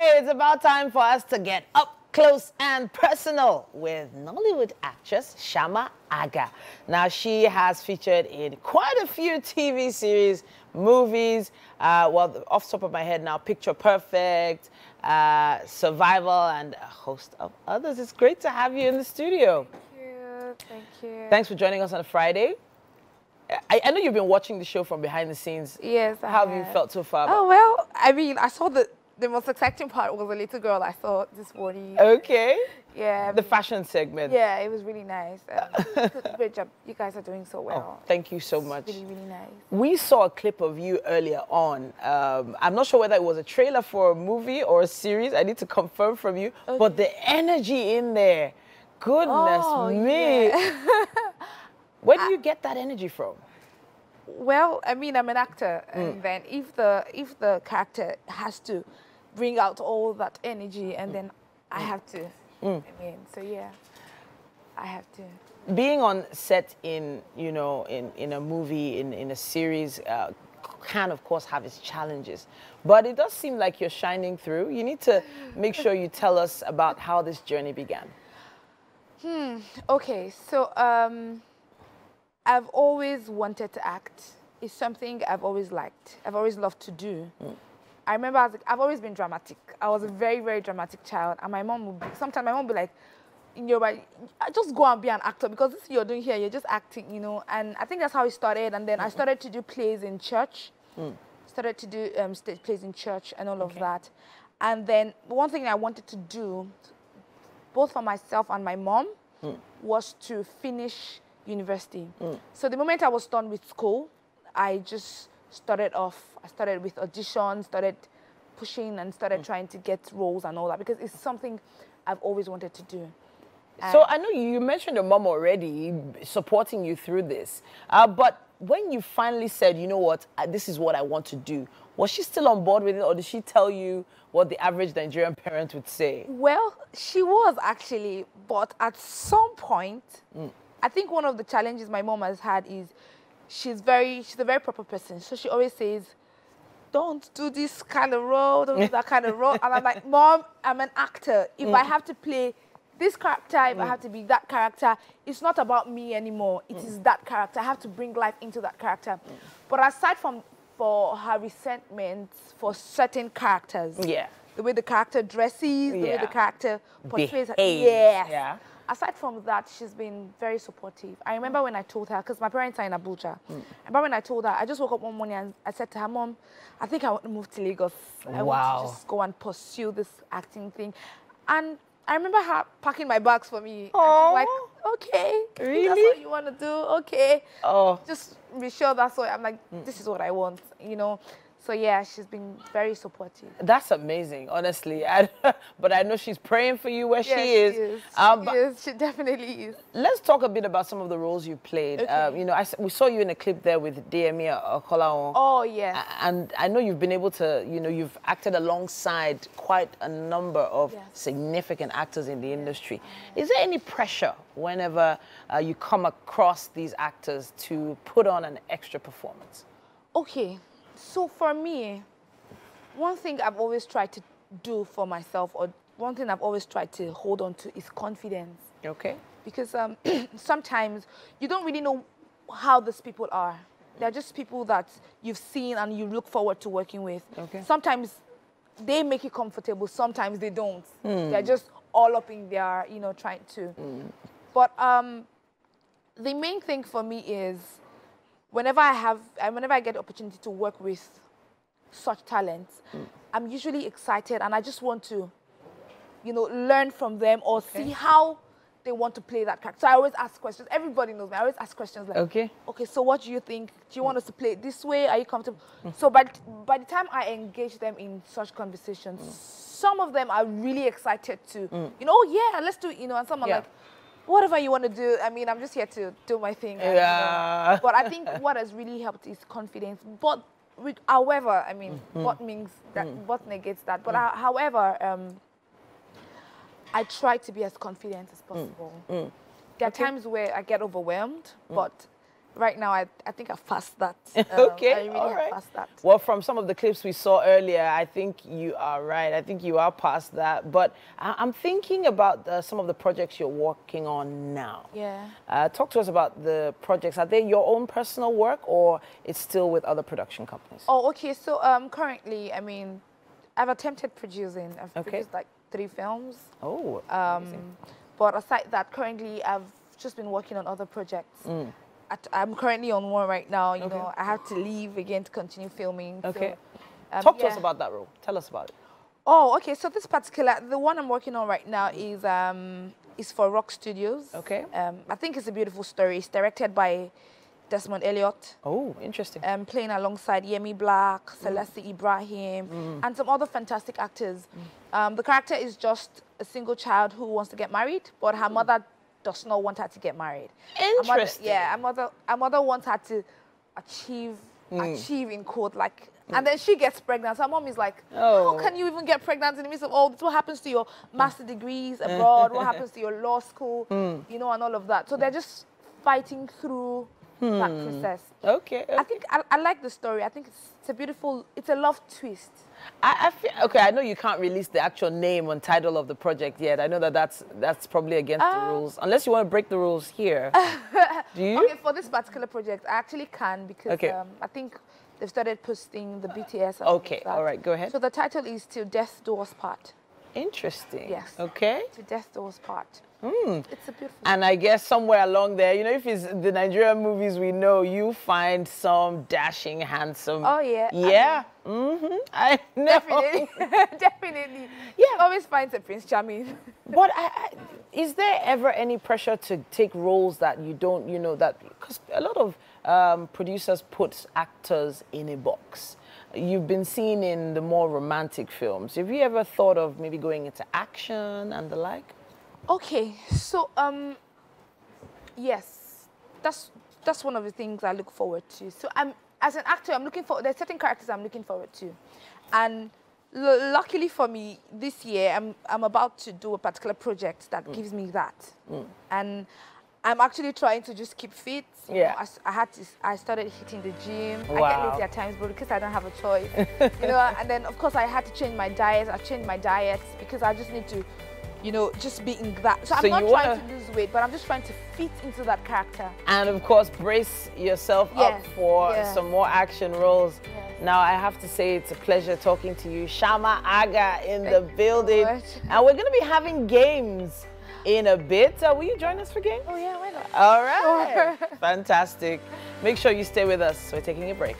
It's about time for us to get up close and personal with Nollywood actress Shammah Agah. Now, she has featured in quite a few TV series, movies, well, off the top of my head now, Picture Perfect, Survival, and a host of others. It's great to have you in the studio. Thank you. Thank you. Thanks for joining us on a Friday. I know you've been watching the show from behind the scenes. Yes, How have you felt so far? Oh, well, I mean, I saw the most exciting part was a little girl I saw this morning. Okay. Yeah. The fashion segment. Yeah, it was really nice. Great job. You guys are doing so well. Oh, thank you so much. Really, really nice. We saw a clip of you earlier on. I'm not sure whether it was a trailer for a movie or a series. I need to confirm from you. Okay. But the energy in there, goodness me. Yeah. Where do you get that energy from? Well, I mean, I'm an actor, and then if the character has to bring out all that energy, and then I have to. I mean, so yeah, I have to. Being on set in in a movie, in a series, can of course have its challenges, but it does seem like you're shining through. You need to make sure you tell us about how this journey began. Okay, so I've always wanted to act. It's something I've always liked. I've always loved to do. I remember I've always been dramatic. I was a very, very dramatic child. And my mom would be, sometimes my mom would be like, just go and be an actor because this you're doing here, you're just acting, you know. And I think that's how it started. And then I started to do plays in church. Started to do stage plays in church and all of that. And then one thing I wanted to do, both for myself and my mom, was to finish university. So the moment I was done with school, I just started off. I started with auditions, started pushing and started trying to get roles and all that because it's something I've always wanted to do. So I know you mentioned your mom already supporting you through this, but when you finally said, you know what, this is what I want to do, was she still on board with it or did she tell you what the average Nigerian parent would say? Well, she was actually, but at some point, I think one of the challenges my mom has had is she's a very proper person. So she always says, don't do this kind of role, don't do that kind of role. And I'm like, Mom, I'm an actor. If I have to play this character, if I have to be that character, it's not about me anymore. It is that character. I have to bring life into that character. But aside from for her resentment for certain characters, the way the character dresses, the way the character portrays, aside from that, she's been very supportive. I remember when I told her, because my parents are in Abuja. I remember when I told her, I just woke up one morning and I said to her, Mom, I think I want to move to Lagos. I want to just go and pursue this acting thing. And I remember her packing my bags for me. Oh, like, okay, really? That's what you want to do, okay. Oh, just be sure that's what I'm like. This is what I want, you know. So yeah, she's been very supportive. That's amazing, honestly. But I know she's praying for you where she is. She definitely is. Let's talk a bit about some of the roles you played. You know, we saw you in a clip there with Demi Okolawon. Oh yeah. And I know you've been able to, you know, you've acted alongside quite a number of significant actors in the industry. Is there any pressure whenever you come across these actors to put on an extra performance? Okay. So for me, one thing I've always tried to do for myself, or one thing I've always tried to hold on to is confidence. Okay. Because sometimes you don't really know how these people are. They're just people that you've seen and you look forward to working with. Okay. Sometimes they make you comfortable, sometimes they don't. They're just all up in there, you know, trying to. But the main thing for me is, whenever I get the opportunity to work with such talents, I'm usually excited and I just want to, you know, learn from them or see how they want to play that character. So I always ask questions. Everybody knows me. I always ask questions like, okay, so what do you think? Do you want us to play it this way? Are you comfortable? So by the time I engage them in such conversations, some of them are really excited to, you know, oh yeah, let's do it, you know, and some are like, whatever you want to do. I mean, I'm just here to do my thing. And, you know. But I think what has really helped is confidence. But however, I mean, what means that, what negates that? But however, I try to be as confident as possible. There are times where I get overwhelmed, but right now, I think I've passed that. Okay, I really have passed that. Well, from some of the clips we saw earlier, I think you are right. I think you are past that. But I'm thinking about some of the projects you're working on now. Yeah. Talk to us about the projects. Are they your own personal work, or it's still with other production companies? Oh, okay. So currently, I mean, I've attempted producing. I've produced like 3 films. Oh, but aside that, currently I've just been working on other projects. I'm currently on one right now. You know, I have to leave again to continue filming. Okay. So, talk to us about that role. Tell us about it. Oh, okay. So this particular, the one I'm working on right now is for Rock Studios. Okay. I think it's a beautiful story. It's directed by Desmond Elliott. Oh, interesting. Playing alongside Yemi Black, Celeste Ibrahim, and some other fantastic actors. The character is just a single child who wants to get married, but her mother does not want her to get married. Interesting. Her mother wants her to achieve in quote, like, and then she gets pregnant. So her mom is like, how can you even get pregnant in the midst of all this? What happens to your master degrees abroad? What happens to your law school? You know, and all of that. So they're just fighting through that process. Okay. I think I like the story. I think it's a beautiful, it's a love twist. I feel, okay, I know you can't release the actual name and title of the project yet. I know that that's probably against the rules, unless you want to break the rules here. Do you? Okay, for this particular project, I actually can, because I think they've started posting the BTS. And okay, all right, go ahead. So the title is Till Death Do Us Part. Interesting. Yes. Okay. Till Death Do Us Part. It's a beautiful. And I guess somewhere along there, you know, if it's the Nigerian movies we know, you find some dashing, handsome. Oh yeah. Yeah. I know. Definitely. Definitely. Yeah. Always finds a Prince Charming. But is there ever any pressure to take roles that you don't, you know, that, because a lot of producers put actors in a box. You've been seen in the more romantic films. Have you ever thought of maybe going into action and the like? Okay, so yes, that's one of the things I look forward to. So as an actor, I'm looking for, there's certain characters I'm looking forward to, and luckily for me, this year I'm about to do a particular project that gives me that, and I'm actually trying to just keep fit. You know, I started hitting the gym. Wow. I get lazy at times, but because I don't have a choice, you know. And then of course I had to change my diet. I changed my diet because I just need to, you know, just be in that. So I'm not trying to lose weight, but I'm just trying to fit into that character. And of course, brace yourself up for some more action roles. Yes. Now, I have to say it's a pleasure talking to you. Shammah Agah in the building. So much. And we're going to be having games in a bit. Will you join us for games? Oh yeah, why not? All right. Fantastic. Make sure you stay with us. We're taking a break.